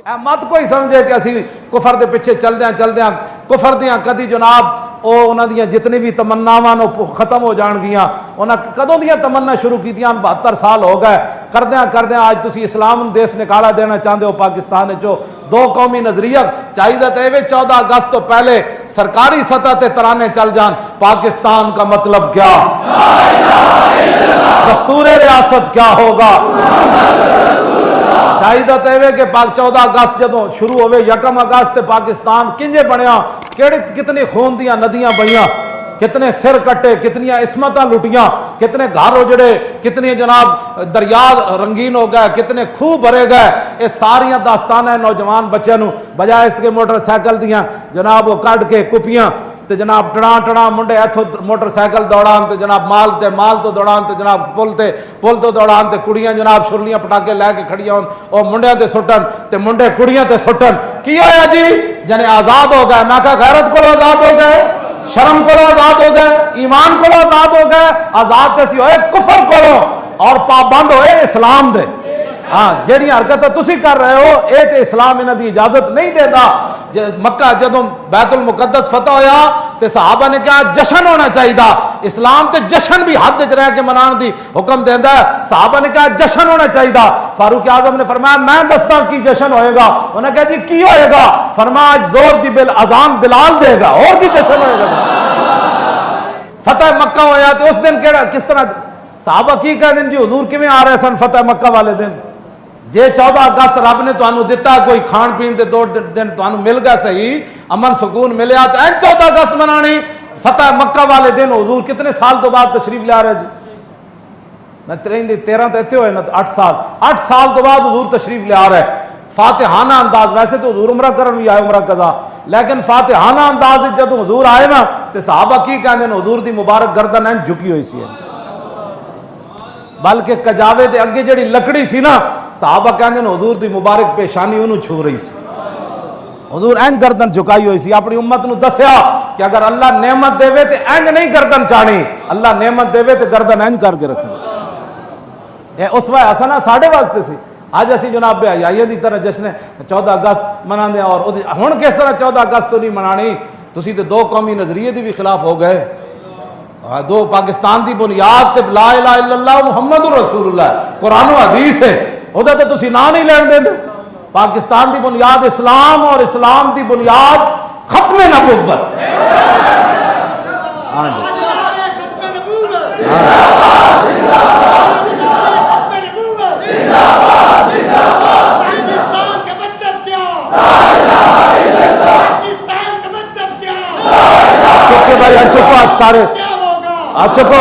مت کوئی سمجھے کہ اسی کفر دے پیچھے چلدیاں کفر دیاں کدی جناب او انہاں دیاں جتنی بھی تمناواں ختم ہو جان گیاں. انہاں کدوں دیاں تمنا شروع کیتیاں 72 سال ہو گئے کردیاں آج تسی اسلام دیس نکالا دینا چاہتے ہو پاکستان چو. دو قومی نظریہ چاہیے تے 14 اگست تو پہلے سرکاری سطح تے ترانے چل جان پاکستان کا مطلب کیا, دستور ریاست کیا ہوگا. چاہیے تے کہ 14 اگست جدوں شروع ہوئے 1 اگست پاکستان کنجے بنیا, کتنی خون دیاں ندیاں بہیاں, کتنے سر کٹے, کتنی عصمتاں لٹیاں, کتنے گھر اجڑے, کتنے جناب دریا رنگین ہو گئے, کتنے خوہ بھرے گئے. یہ ساریاں داستانیں نوجوان بچے نو بجائے اس کے موٹر سائیکل دیاں جناب وہ کٹ کے کپیاں تے جناب ٹڑا منڈے ایتھوں موٹر سائیکل دوڑان تے جناب مال تو دوڑان تے جناب پل تو دوڑان تے کڑیاں جناب شرلیاں پٹاکے لے کے کھڑیاں ہون او منڈیاں تے سٹن تے منڈے کڑیاں تے سٹن. کی ہویا جی جنے آزاد ہو گئے. میں کہا غیرت کو آزاد ہو گئے, شرم کو آزاد ہو گئے, ایمان کو آزاد ہو گئے. آزاد تے سی ہوئے کفر کو اور پابند ہوئے اسلام دے. ہاں جیڑی حرکت تسی کر رہے ہو اے تے اسلام انہاں دی اجازت نہیں دیندا. مکہ جدوں بیت المقدس فتح ہویا تے صحابہ نے کہا جشن ہونا چاہیے. اسلام تے جشن بھی حد وچ رہ کے منان دی حکم دیندا ہے. صحابہ نے کہا جشن ہونا چاہیے. فاروق اعظم نے فرمایا میں دستا کی جشن ہوئے گا. انہوں نے کہا جی کی ہوئے گا. فرمایا آج زور دی اذان بلال دے گا اور کی جشن ہوئے گا. فتح مکہ ہویا تے اس دن کس طرح صحابہ کی کہہ دن جی حضور کیویں آ رہے سن فتح مکہ والے دن. جے 14 اگست رب نے تانوں دتا کوئی کھان پین دے 2 دن تانوں مل گیا صحیح امن سکون ملیا تو 14 اگست منانی فتح مکہ والے دن. حضور کتنے سال تو بعد تشریف لے آ رہے جی 13 تو اتنے ہوئے نا 8 سال تو بعد حضور تشریف لے آ رہے. فاتحانہ انداز, ویسے تو حضور عمرہ کرن بھی آئے عمرہ قضا, لیکن فاتحانہ انداز جب حضور آئے نا تو صحابہ کی کہندے ہیں حضور دی مبارک گردن این جھکی ہوئی سی, بلکہ کجاوے دے اگے جڑی لکڑی سی نا صحابہ کہندے ہیں حضور دی مبارک پیشانی انہوں چھو رہی سی. حضور این گردن جھکائی ہوئی سی. اپنی امت نو دسیا کہ اگر اللہ نعمت دے وے تے این نہیں گردن چاہنی, اللہ نعمت دے وے تے گردن این کر کے رکھنی. اے اسوہ حسنہ ساڈے واسطے سی. آج اسی جناب بے حیائی دی طرح جشن 14 اگست مناندے اور ہن کس طرح 14 اگست تو نہیں منانی. تسی تے 2 قومی نظریے دی بھی خلاف ہو گئے. 2 پاکستان دی بنیاد تے لا الہ الا اللہ محمد رسول اللہ قرآن و حدیث ہے, وہ تے تسی نہ نہیں لین دیں. پاکستان دی بنیاد اسلام اور اسلام دی بنیاد ختم نبوت. ہاں جی چکے بھائی چکو آپ سارے چکو.